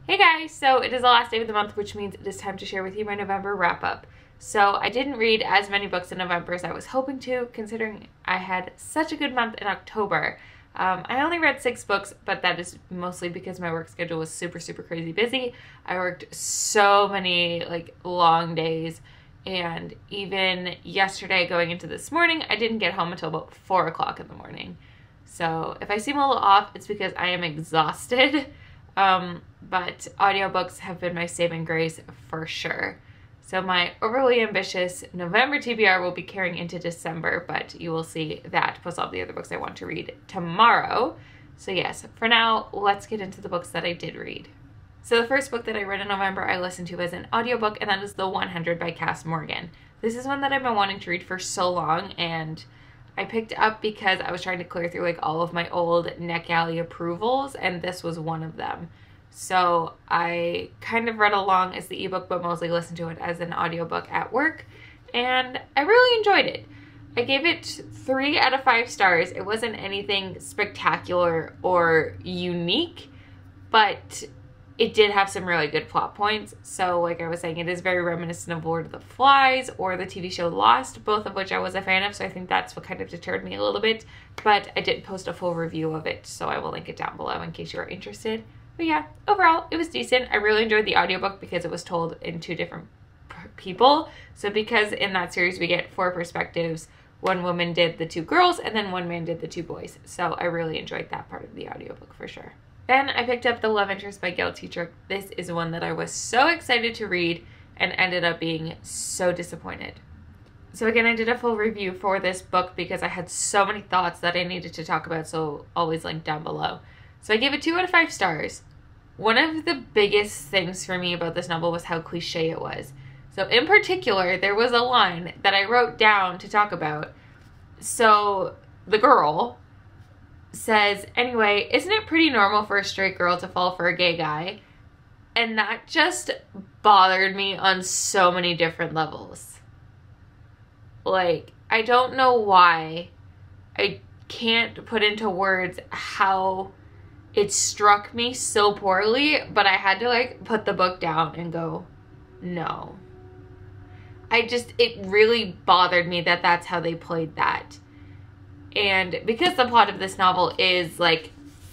Hey guys, so it is the last day of the month, which means it is time to share with you my November wrap up. So I didn't read as many books in November as I was hoping to, considering I had such a good month in October. I only read 6 books, but that is mostly because my work schedule was super crazy busy. I worked so many long days, and even yesterday going into this morning, I didn't get home until about 4 o'clock in the morning. So if I seem a little off, it's because I am exhausted. But audiobooks have been my saving grace for sure. So my overly ambitious November TBR will be carrying into December, but you will see that plus all the other books I want to read tomorrow. So yes, for now, let's get into the books that I did read. So the first book that I read in November I listened to as an audiobook, and that is The 100 by Cass Morgan. This is one that I've been wanting to read for so long, and I picked up because I was trying to clear through all of my old NetGalley approvals, and this was one of them. So I kind of read along as the ebook, but mostly listened to it as an audiobook at work, and I really enjoyed it. I gave it 3 out of 5 stars. It wasn't anything spectacular or unique, but it did have some really good plot points. So like I was saying, it is very reminiscent of Lord of the Flies or the TV show Lost, both of which I was a fan of, so I think that's what kind of deterred me a little bit. But I did post a full review of it, so I will link it down below in case you are interested. But yeah, overall, it was decent. I really enjoyed the audiobook because it was told in 2 different people. So because in that series we get 4 perspectives, one woman did the 2 girls and then one man did the 2 boys. So I really enjoyed that part of the audiobook for sure. Then I picked up The Levingers by Gail Teacher. This is one that I was so excited to read and ended up being so disappointed. So again, I did a full review for this book because I had so many thoughts that I needed to talk about, so always link down below. So I gave it 2 out of 5 stars. One of the biggest things for me about this novel was how cliche it was. So in particular, there was a line that I wrote down to talk about. So the girl says, anyway, isn't it pretty normal for a straight girl to fall for a gay guy? And that just bothered me on so many different levels. I don't know why. I can't put into words how it struck me so poorly, but I had to put the book down and go, no. It really bothered me that that's how they played that. And because the plot of this novel is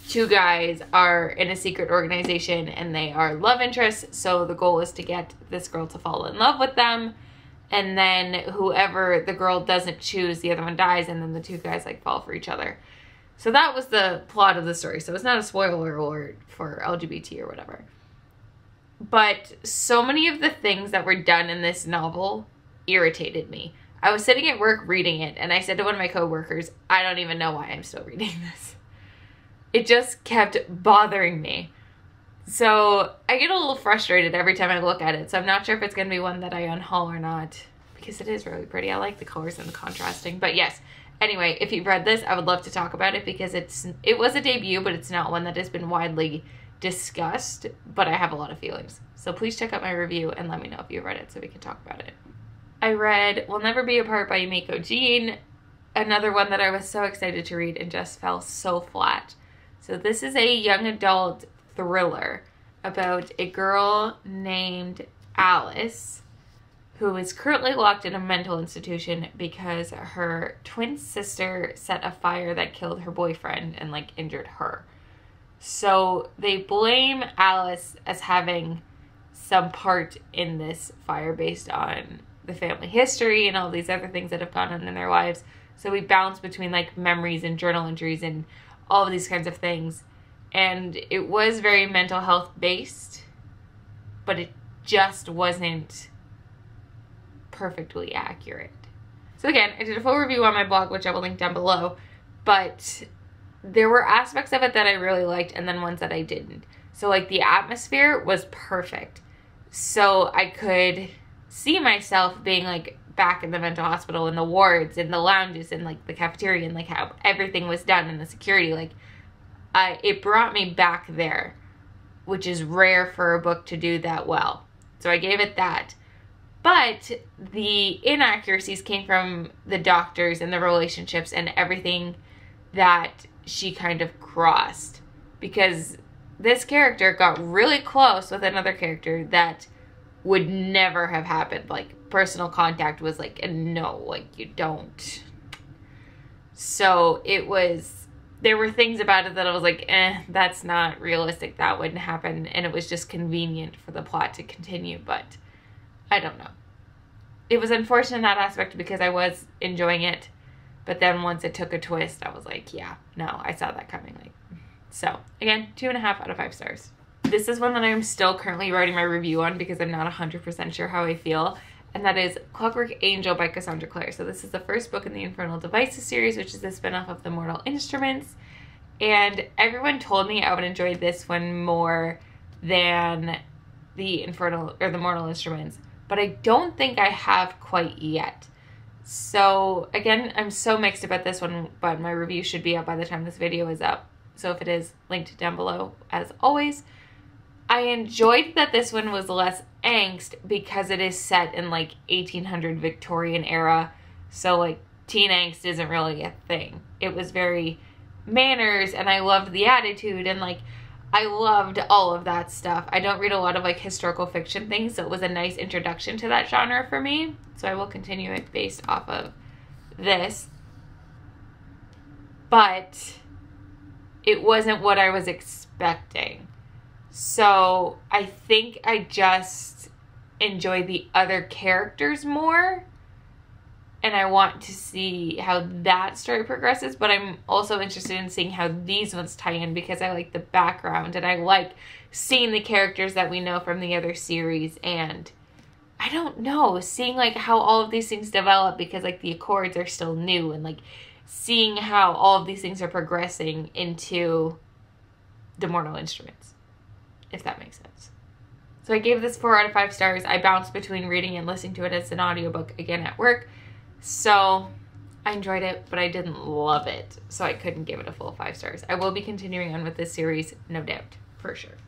2 guys are in a secret organization and they are love interests, so the goal is to get this girl to fall in love with them, and then whoever the girl doesn't choose, the other one dies, and then the 2 guys fall for each other. So that was the plot of the story. So it's not a spoiler alert for LGBT or whatever. But so many of the things that were done in this novel irritated me. I was sitting at work reading it, and I said to one of my coworkers, I don't even know why I'm still reading this. It just kept bothering me. So I get a little frustrated every time I look at it. So I'm not sure if it's going to be one that I unhaul or not, because it is really pretty. I like the colors and the contrasting. But yes. Anyway, if you've read this, I would love to talk about it because it was a debut, but it's not one that has been widely discussed, but I have a lot of feelings. So please check out my review and let me know if you've read it so we can talk about it. I read We'll Never Be Apart by Yumiko Jean, another one that I was so excited to read and just fell so flat. So this is a young adult thriller about a girl named Alice who is currently locked in a mental institution because her twin sister set a fire that killed her boyfriend and injured her. So they blame Alice as having some part in this fire based on the family history and all these other things that have gone on in their lives. So we bounce between memories and journal entries and all of these kinds of things. And it was very mental health based, but it just wasn't perfectly accurate. So again, I did a full review on my blog, which I will link down below, but there were aspects of it that I really liked and then ones that I didn't. So the atmosphere was perfect. So I could see myself being back in the mental hospital, in the wards, in the lounges, in the cafeteria, and how everything was done and the security. It brought me back there, which is rare for a book to do that well. So I gave it that. But the inaccuracies came from the doctors and the relationships and everything that she kind of crossed. Because this character got really close with another character that would never have happened. Like, personal contact was like a no, like, you don't. So it was, there were things about it that I was like, that's not realistic, that wouldn't happen, and it was just convenient for the plot to continue, but I don't know. It was unfortunate in that aspect because I was enjoying it, but then once it took a twist, I was like, yeah, no, I saw that coming. Like, so again, 2.5 out of 5 stars. This is one that I'm still currently writing my review on because I'm not 100% sure how I feel, and that is Clockwork Angel by Cassandra Clare. So this is the first book in the Infernal Devices series, which is the spinoff of the Mortal Instruments, and everyone told me I would enjoy this one more than the Mortal Instruments, but I don't think I have quite yet. So again, I'm so mixed about this one, but my review should be up by the time this video is up. So if it is, linked down below as always. I enjoyed that this one was less angst because it is set in like 1800 Victorian era. So like teen angst isn't really a thing. It was very manners, and I loved the attitude, and like I loved all of that stuff. I don't read a lot of like historical fiction things, so it was a nice introduction to that genre for me. So I will continue it based off of this. But it wasn't what I was expecting. So I think I just enjoy the other characters more, and I want to see how that story progresses, but I'm also interested in seeing how these ones tie in because I like the background, and I like seeing the characters that we know from the other series, and I don't know, seeing like how all of these things develop because like the Accords are still new, and like seeing how all of these things are progressing into the Mortal Instruments, if that makes sense. So I gave this 4 out of 5 stars. I bounced between reading and listening to it as an audiobook again at work. So I enjoyed it, but I didn't love it. So I couldn't give it a full 5 stars. I will be continuing on with this series, no doubt, for sure.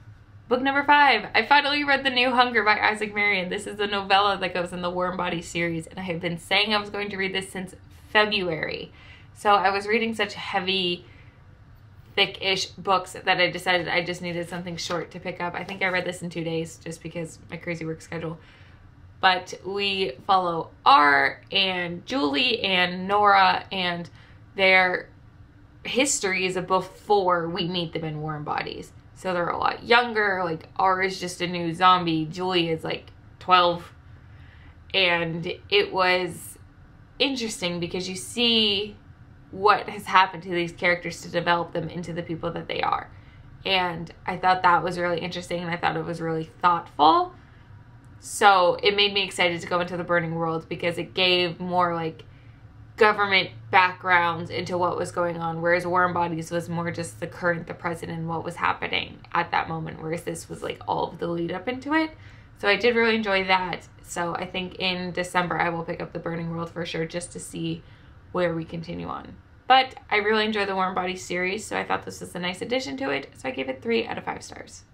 Book number 5. I finally read The New Hunger by Isaac Marion. This is the novella that goes in the Warm Body series, and I have been saying I was going to read this since February. So I was reading such heavy, thick-ish books that I decided I just needed something short to pick up. I think I read this in 2 days just because my crazy work schedule. But we follow R and Julie and Nora and their histories of before we meet them in Warm Bodies. So they're a lot younger. Like, R is just a new zombie. Julie is like 12. And it was interesting because you see what has happened to these characters to develop them into the people that they are. And I thought that was really interesting, and I thought it was really thoughtful. So it made me excited to go into the Burning World because it gave more like government backgrounds into what was going on, whereas Warm Bodies was more just the current, the present, and what was happening at that moment, whereas this was like all of the lead up into it. So I did really enjoy that. So I think in December I will pick up the Burning World for sure, just to see where we continue on. But I really enjoy the Warm Bodies series, so I thought this was a nice addition to it, so I gave it 3 out of 5 stars.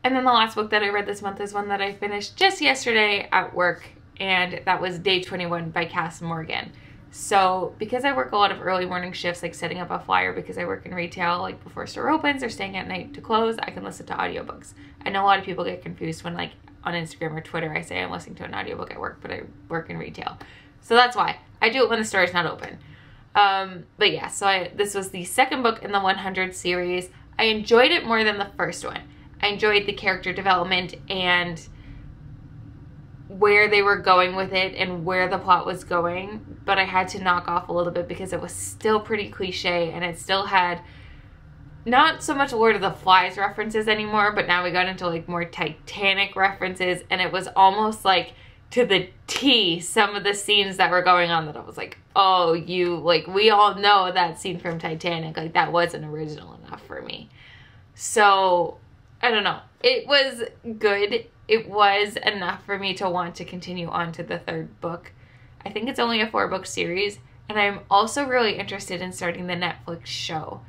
And then the last book that I read this month is one that I finished just yesterday at work, and that was Day 21 by Cass Morgan. So because I work a lot of early morning shifts, like setting up a flyer because I work in retail, like before store opens or staying at night to close, I can listen to audiobooks. I know a lot of people get confused when like on Instagram or Twitter I say I'm listening to an audiobook at work, but I work in retail. So that's why. I do it when the store is not open. But yeah, so this was the second book in the 100 series. I enjoyed it more than the first one. I enjoyed the character development and where they were going with it and where the plot was going, but I had to knock off a little bit because it was still pretty cliche, and it still had not so much Lord of the Flies references anymore, but now we got into like more Titanic references, and it was almost like to the T some of the scenes that were going on that I was like, oh, we all know that scene from Titanic, like that wasn't original enough for me. So I don't know, it was good. It was enough for me to want to continue on to the third book. I think it's only a 4-book series, and I'm also really interested in starting the Netflix show.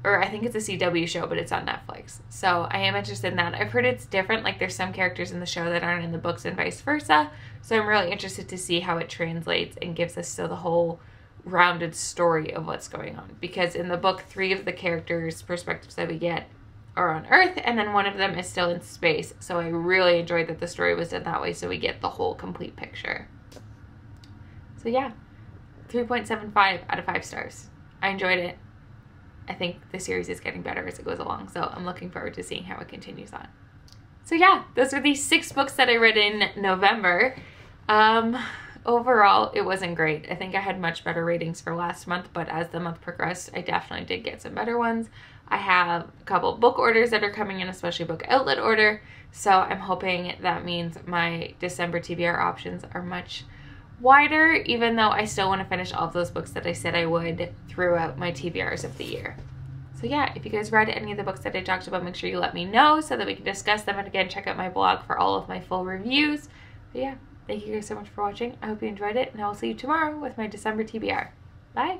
Or I think it's a CW show, but it's on Netflix. So I am interested in that. I've heard it's different, like there's some characters in the show that aren't in the books and vice versa. So I'm really interested to see how it translates and gives us still the whole rounded story of what's going on. Because in the book, 3 of the characters' perspectives that we get are on Earth, and then one of them is still in space. So I really enjoyed that the story was done that way, so we get the whole complete picture. So yeah, 3.75 out of 5 stars. I enjoyed it. I think the series is getting better as it goes along, so I'm looking forward to seeing how it continues on. So yeah, those are the 6 books that I read in November. Overall, it wasn't great. I think I had much better ratings for last month, but as the month progressed, I definitely did get some better ones. I have a couple book orders that are coming in, especially book outlet order, so I'm hoping that means my December TBR options are much wider, even though I still want to finish all of those books that I said I would throughout my TBRs of the year. So yeah, if you guys read any of the books that I talked about, make sure you let me know so that we can discuss them. And again, check out my blog for all of my full reviews. But yeah, thank you guys so much for watching. I hope you enjoyed it, and I will see you tomorrow with my December TBR. Bye!